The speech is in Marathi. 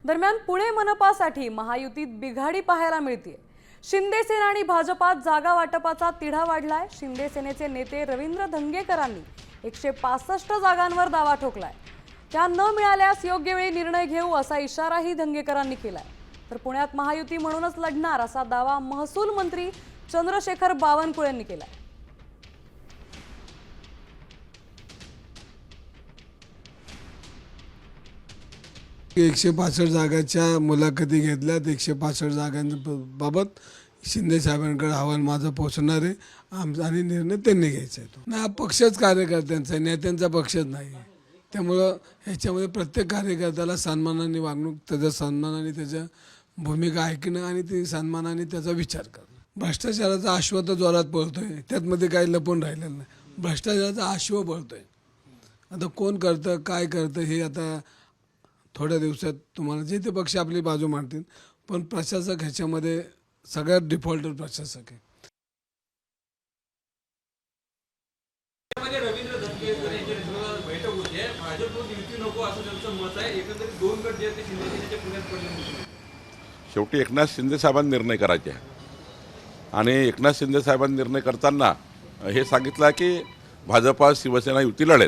दरम्यान पुणे मनपासाठी महायुतीत बिघाडी पाहायला मिळते। शिंदे सेना आणि भाजपात जागा वाटपाचा तिढा वाढलाय। शिंदे सेनेचे नेते रवींद्र धंगेकरांनी 165 जागांवर दावा ठोकलाय। त्या न मिळाल्यास योग्य वेळी निर्णय घेऊ असा इशाराही धंगेकरांनी केलाय। तर पुण्यात महायुती म्हणूनच लढणार असा दावा महसूल मंत्री चंद्रशेखर बावनकुळेंनी केलाय। 165 जागाच्या मुलाखती घेतल्यात। 165 जागांबाबत शिंदे साहेबांकडे अहवाल माझा पोहोचणार आहे आणि निर्णय त्यांनी घ्यायचा आहे। नाही, हा पक्षच कार्यकर्त्यांचा आहे, नेत्यांचा पक्षच नाही। त्यामुळं ह्याच्यामध्ये प्रत्येक कार्यकर्त्याला सन्मानाने वागणूक, त्याच्या सन्मानाने त्याच्या भूमिका ऐकणं आणि ते सन्मानाने त्याचा विचार करणं। भ्रष्टाचाराचा अश्व तर जोरात पळतोय, त्यातमध्ये काही लपून राहिलेलं नाही। भ्रष्टाचाराचा अश्व पळतोय। आता कोण करतं, काय करतं हे आता थोड्या दिवसात तुम्हाला जे ते पक्ष आपली बाजू मांडतील, पण प्रशासक ह्याच्यामध्ये सगळ्यात डिफॉल्टर प्रशासक आहे। रवींद्र धंगेकर यांच्या नेतृत्वात बैठक होते, भाजपवर युती नको असं त्यांचं मत आहे। एकंदरीत दोन गट जे आहेत ते शिंदे सेनेच्या पुण्यात पडले। शेवटी एकनाथ शिंदे साहेबांनी निर्णय करायचे आणि एकनाथ शिंदे साहेबांनी निर्णय करताना हे सांगितलं की भाजपा शिवसेना युती लढेल।